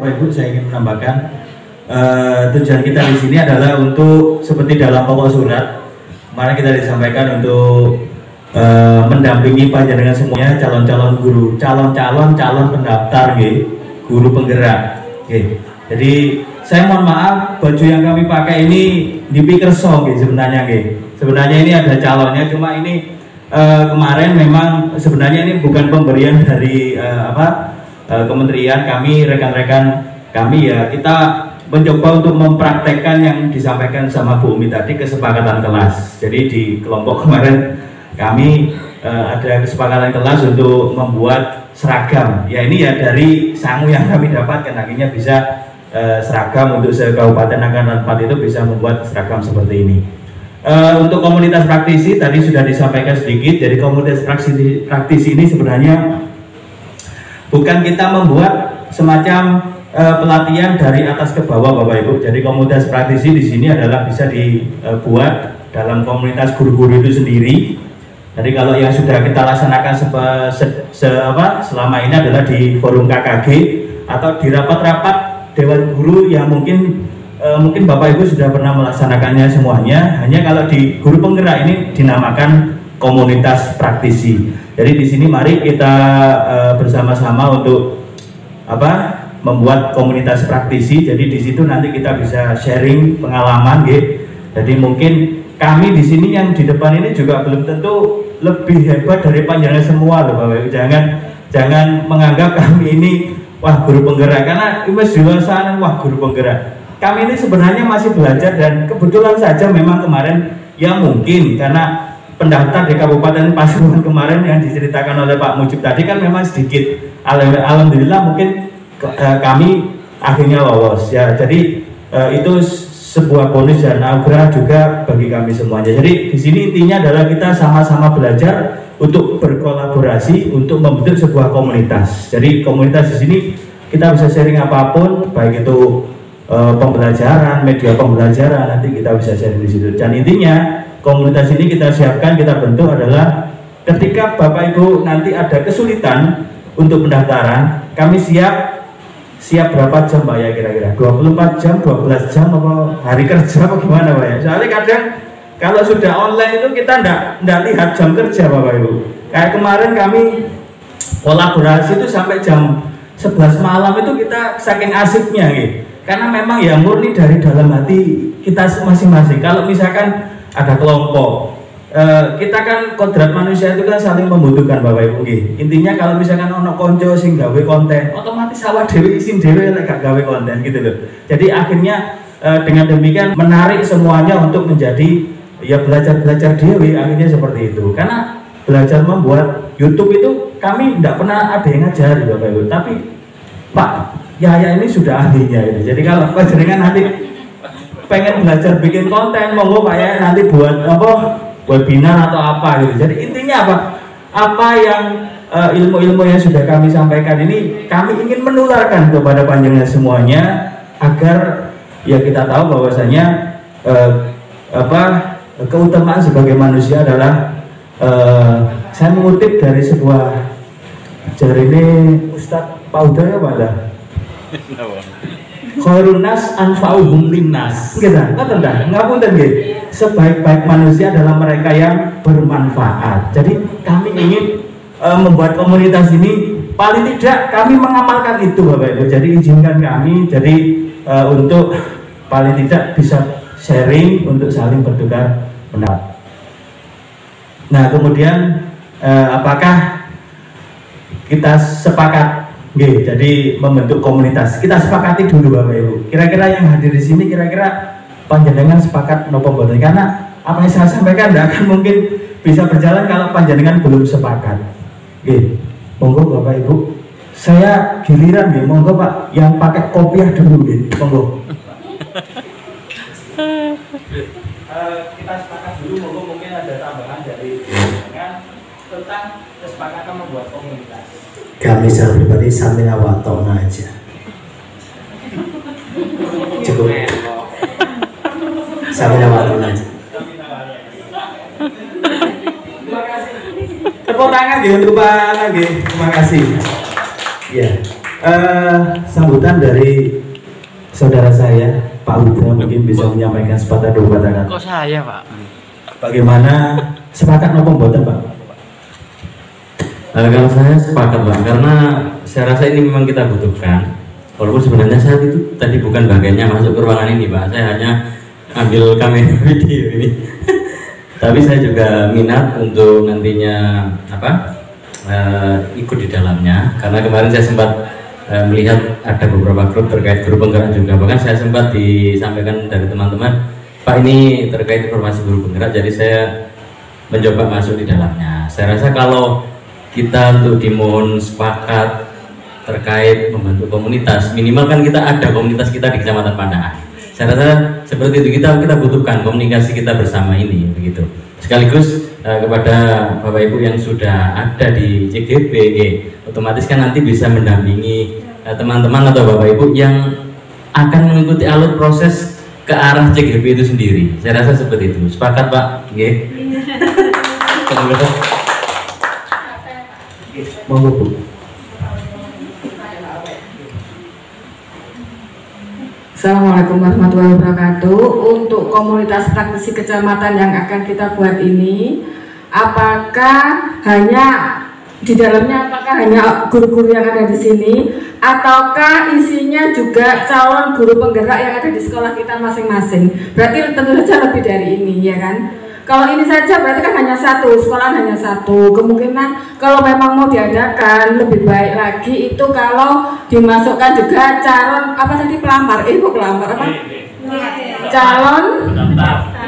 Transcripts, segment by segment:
Bapak Ibu, saya ingin menambahkan tujuan kita di sini adalah untuk seperti dalam pokok surat kemarin kita disampaikan untuk mendampingi panjenengan semuanya calon-calon guru, calon pendaftar, guru penggerak. Jadi saya mohon maaf, baju yang kami pakai ini dipikirso sebenarnya. Sebenarnya ini ada calonnya, cuma ini kemarin memang sebenarnya ini bukan pemberian dari kementerian, kami rekan-rekan kami ya kita mencoba untuk mempraktekkan yang disampaikan sama Bu Umi tadi, kesepakatan kelas. Jadi di kelompok kemarin kami ada kesepakatan kelas untuk membuat seragam. Ya ini ya dari sangu yang kami dapatkan, akhirnya bisa seragam untuk se-Kabupaten Angkatan 4 itu bisa membuat seragam seperti ini. Untuk komunitas praktisi tadi sudah disampaikan sedikit. Jadi komunitas praktisi ini sebenarnya bukan kita membuat semacam pelatihan dari atas ke bawah, Bapak Ibu. Jadi komunitas praktisi di sini adalah bisa dibuat dalam komunitas guru-guru itu sendiri. Jadi kalau yang sudah kita laksanakan selama ini adalah di forum KKG atau di rapat-rapat Dewan Guru yang mungkin Bapak Ibu sudah pernah melaksanakannya semuanya. Hanya kalau di guru penggerak ini dinamakan komunitas praktisi. Jadi di sini mari kita bersama-sama untuk membuat komunitas praktisi. Jadi di situ nanti kita bisa sharing pengalaman, Jadi mungkin kami di sini yang di depan ini juga belum tentu lebih hebat dari panjenengan semua loh, Bapak Ibu. Jangan menganggap kami ini wah guru penggerak, karena Mas Diwasa wah guru penggerak. Kami ini sebenarnya masih belajar, dan kebetulan saja memang kemarin ya mungkin karena pendaftar di Kabupaten Pasuruan kemarin yang diceritakan oleh Pak Mujib tadi kan memang sedikit. Alhamdulillah mungkin kami akhirnya lolos ya. Jadi itu sebuah bonus dan anugerah juga bagi kami semuanya. Jadi di sini intinya adalah kita sama-sama belajar untuk berkolaborasi untuk membentuk sebuah komunitas. Jadi komunitas di sini kita bisa sharing apapun, baik itu pembelajaran, media pembelajaran, nanti kita bisa sharing di situ. Dan intinya komunitas ini kita siapkan, kita bentuk adalah ketika Bapak Ibu nanti ada kesulitan untuk pendaftaran, kami siap berapa jam Pak ya kira-kira? 24 jam, 12 jam apa hari kerja apa gimana Pak ya? Soalnya kadang kalau sudah online itu kita enggak lihat jam kerja Bapak Ibu. Kayak kemarin kami kolaborasi itu sampai jam 11 malam itu kita saking asiknya karena memang ya murni dari dalam hati kita masing-masing. Kalau misalkan ada kelompok, kita kan kodrat manusia itu kan saling membutuhkan Bapak Ibu. Intinya kalau misalkan ono konco sing gawe konten, otomatis awak dewe isin dewe lek gak gawe konten gitu loh. Jadi akhirnya dengan demikian menarik semuanya untuk menjadi ya belajar dewe, akhirnya seperti itu. Karena belajar membuat YouTube itu kami tidak pernah ada yang ngajari Bapak Ibu, tapi Pak Yaya ini sudah ahlinya gitu. Jadi kalau panjenengan nanti pengen belajar bikin konten, monggo Pak Yaya nanti buat webinar atau apa gitu. Jadi intinya apa yang ilmu-ilmu yang sudah kami sampaikan ini kami ingin menularkan kepada panjenengan semuanya agar ya kita tahu bahwasanya keutamaan sebagai manusia adalah saya mengutip dari sebuah jari ini Ustadz Pak Uda ya Pak Dah. Khairun nas anfa'uhum linnas. Gitu. Ngapunten nggih. Sebaik-baik manusia adalah mereka yang bermanfaat. Jadi kami ingin membuat komunitas ini paling tidak kami mengamalkan itu Bapak Ibu. Jadi izinkan kami untuk paling tidak bisa sharing untuk saling bertukar pendapat. Nah, kemudian apakah kita sepakat jadi membentuk komunitas? Kita sepakati dulu Bapak Ibu. Kira-kira yang hadir di sini kira-kira panjenengan sepakat nopo boten? Karena apa yang saya sampaikan tidak akan mungkin bisa berjalan kalau panjenengan belum sepakat. Monggo Bapak Ibu. Saya giliran monggo Pak yang pakai kopiah dulu monggo. Kita sepakat dulu, monggo mungkin ada tambahan dari panjenengan tentang kesepakatan membuat komunitas. Kami secara pribadi samina watona aja. Cukup. Samina watona aja. Tepuk tangan untuk Pak lagi. Terima kasih. Ya. Sambutan dari saudara saya Pak Huda mungkin bisa menyampaikan sepatah dua kata. Kok saya Pak? Bagaimana sepakat nopo mboten Pak? Kalau saya sepakat Pak, karena saya rasa ini memang kita butuhkan. Walaupun sebenarnya saat itu tadi bukan bagiannya masuk ke ruangan ini Pak, saya hanya ambil kamera video ini. Tapi saya juga minat untuk nantinya ikut di dalamnya, karena kemarin saya sempat melihat ada beberapa grup terkait grup penggerak juga. Bahkan saya sempat disampaikan dari teman-teman, Pak ini terkait informasi grup penggerak, jadi saya mencoba masuk di dalamnya. Saya rasa kalau kita untuk dimohon sepakat terkait membantu komunitas, minimal kan kita ada komunitas kita di Kecamatan Pandangan. Saya rasa seperti itu kita butuhkan komunikasi kita bersama ini begitu. Sekaligus kepada Bapak Ibu yang sudah ada di CGP, otomatis kan nanti bisa mendampingi teman-teman atau Bapak Ibu yang akan mengikuti alur proses ke arah CGP itu sendiri. Saya rasa seperti itu. Sepakat Pak? Nggih. Monggo Bu. Assalamualaikum warahmatullahi wabarakatuh. Untuk komunitas praktisi kecamatan yang akan kita buat ini, apakah hanya di dalamnya hanya guru-guru yang ada di sini, ataukah isinya juga calon guru penggerak yang ada di sekolah kita masing-masing? Berarti tentu saja lebih dari ini, ya kan? Kalau ini saja berarti kan hanya satu, sekolah hanya satu. Kemungkinan kalau memang mau diadakan lebih baik lagi itu kalau dimasukkan juga calon pelamar, calon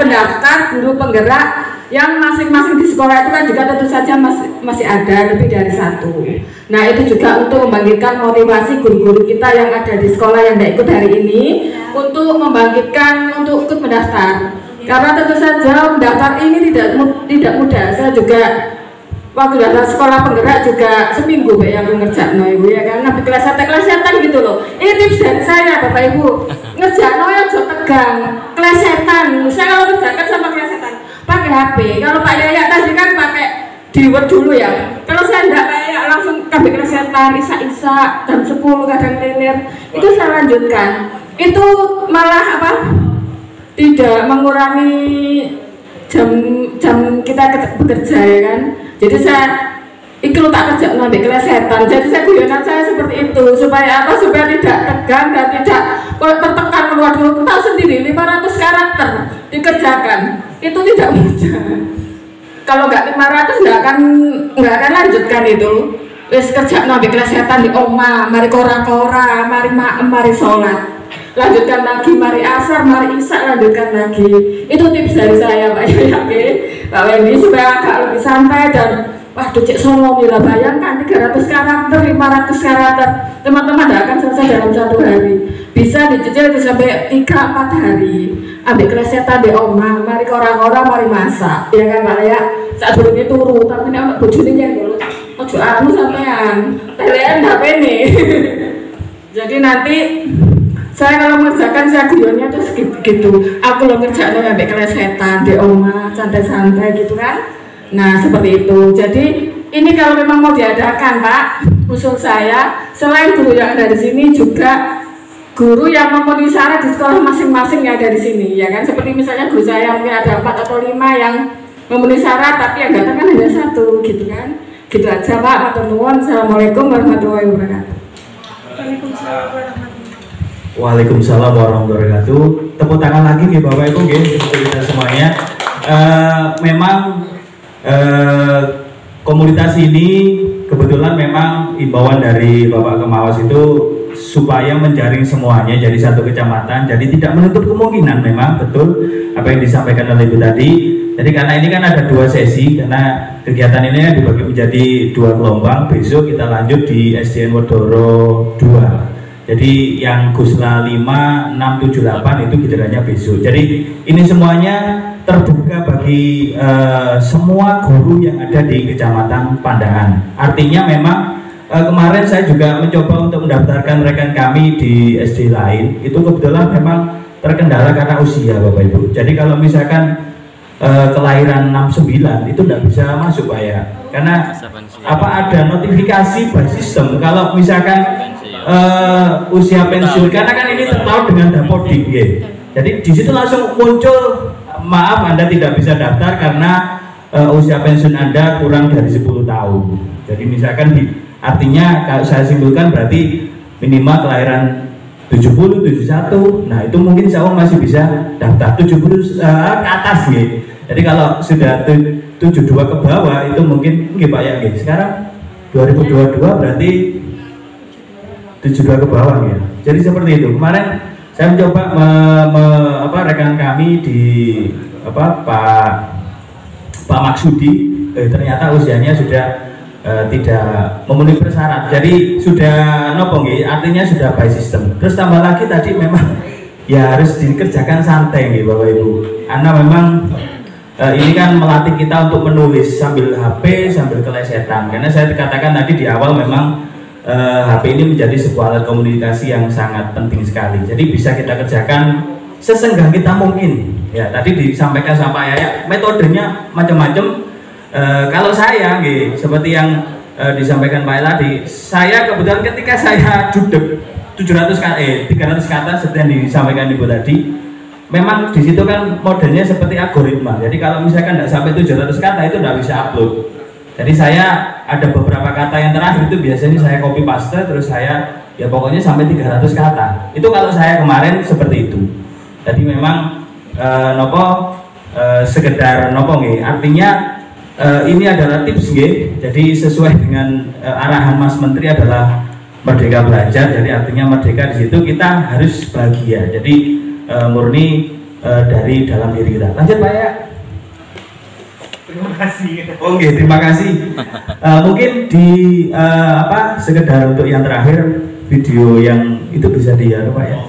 pendaftar guru penggerak yang masing-masing di sekolah itu kan juga tentu saja masih ada lebih dari satu. Nah itu juga untuk membangkitkan motivasi guru-guru kita yang ada di sekolah yang tidak ikut hari ini untuk membangkitkan untuk ikut mendaftar. Karena tentu saja mendaftar ini tidak mudah. Saya juga waktu daftar sekolah penggerak juga seminggu yang ngerjakno ibu ya kan. Nabi klesetan gitu loh. Ini tips dari saya Bapak Ibu. Ngerjakno ya aja tegang, klesetan. Saya kalau ngerjakan sama klesetan pakai HP. Kalau Pak Yaya tadi kan pakai di Word dulu ya. Kalau saya enggak kayak langsung kabeh klesetan, isa-isa jam 10 kadang teler. Itu saya lanjutkan. Itu malah tidak mengurangi jam kita bekerja ya kan. Jadi saya ikut tak kerja ngambil kelesetan. Jadi saya guyonan saya seperti itu supaya supaya tidak tegang dan tidak tertekan. Waduh, tahu sendiri 500 karakter dikerjakan itu tidak mudah. Kalau nggak 500 nggak akan lanjutkan itu. Wes kerja ngambil kelesetan di oma, mari kora-kora, mari sholat. Lanjutkan lagi, mari asar, mari isya, lanjutkan lagi. Itu tips dari saya Pak Yaya, Pak Wendy, supaya agak lebih santai dan waduh cek solo mila, bayangkan 300 karakter, 500 karakter teman-teman tidak akan selesai dalam satu hari. Bisa dicicil sampai 3-4 hari. Ambil kelesetan di oma, mari kora-kora, mari masak, ya kan Pak Yaya. Saat dulu ini turu, tapi ini anak bojone yang dulu ojo sampean telean HP nih. Jadi nanti saya kalau mengerjakan saya guyonnya tuh gitu. Aku lo ngerjain sampai kelesetan di oma, santai-santai gitu kan. Nah seperti itu. Jadi ini kalau memang mau diadakan Pak, usul saya selain guru yang ada di sini juga guru yang memenuhi syarat di sekolah masing-masing yang ada di sini, ya kan. Seperti misalnya guru saya mungkin ada 4 atau 5 yang memenuhi syarat, tapi yang datang kan hanya 1, gitu kan. Gitu aja Pak. Matur nuwun. Assalamualaikum warahmatullahi wabarakatuh. Waalaikumsalam warahmatullahi wabarakatuh. Tepuk tangan lagi nih Bapak Ibu untuk kita semuanya. Memang komunitas ini kebetulan memang imbauan dari Bapak Kemawas itu supaya menjaring semuanya jadi satu kecamatan. Jadi tidak menutup kemungkinan memang betul apa yang disampaikan oleh Ibu tadi. Jadi karena ini kan ada 2 sesi, karena kegiatan ini dibagi menjadi 2 gelombang. Besok kita lanjut di SDN Wedoro 2. Jadi yang Gusla 5, 6, 7, 8 itu gilirannya besok. Jadi ini semuanya terbuka bagi semua guru yang ada di Kecamatan Pandangan. Artinya memang kemarin saya juga mencoba untuk mendaftarkan rekan kami di SD lain. Itu kebetulan memang terkendala karena usia Bapak Ibu. Jadi kalau misalkan kelahiran 69 itu tidak bisa masuk Pak ya. Karena ada notifikasi by sistem kalau misalkan usia pensiun, karena kan ini terpaut dengan Dapodik ya. Jadi di situ langsung muncul, maaf Anda tidak bisa daftar karena usia pensiun Anda kurang dari 10 tahun. Jadi misalkan artinya kalau saya simpulkan berarti minimal kelahiran 70, 71. Nah itu mungkin saya masih bisa daftar 70 ke atas ya. Jadi kalau sudah 72 ke bawah itu mungkin nggih Pak ya nggih. Sekarang 2022 berarti 72 ke bawah ya. Jadi seperti itu. Kemarin saya mencoba rekan kami di Pak Maksudi, ternyata usianya sudah tidak memenuhi persyarat. Jadi sudah nopo nggih, artinya sudah by system. Terus tambah lagi tadi memang ya harus dikerjakan santai nggih Bapak Ibu. Karena memang ini kan melatih kita untuk menulis sambil HP, sambil kelesetan. Karena saya katakan tadi di awal memang HP ini menjadi sebuah alat komunikasi yang sangat penting sekali. Jadi bisa kita kerjakan sesenggang kita mungkin. Ya tadi disampaikan sama Pak Yaya, metodenya macam-macam. Kalau saya, seperti yang disampaikan Pak Yaya tadi, saya kebetulan ketika saya judek 300 kata seperti yang disampaikan Ibu tadi, memang di situ kan modelnya seperti algoritma. Jadi kalau misalkan tidak sampai 700 kata itu tidak bisa upload. Jadi saya ada beberapa kata yang terakhir itu biasanya saya copy paste, terus saya ya pokoknya sampai 300 kata. Itu kalau saya kemarin seperti itu. Jadi memang sekedar artinya ini adalah tips nggih. Jadi sesuai dengan arahan Mas Menteri adalah merdeka belajar. Jadi artinya merdeka di situ kita harus bahagia. Jadi murni dari dalam diri kita. Lanjut Pak ya. Terima kasih. Oke, terima kasih. Mungkin di sekedar untuk yang terakhir video yang itu bisa Pak ya.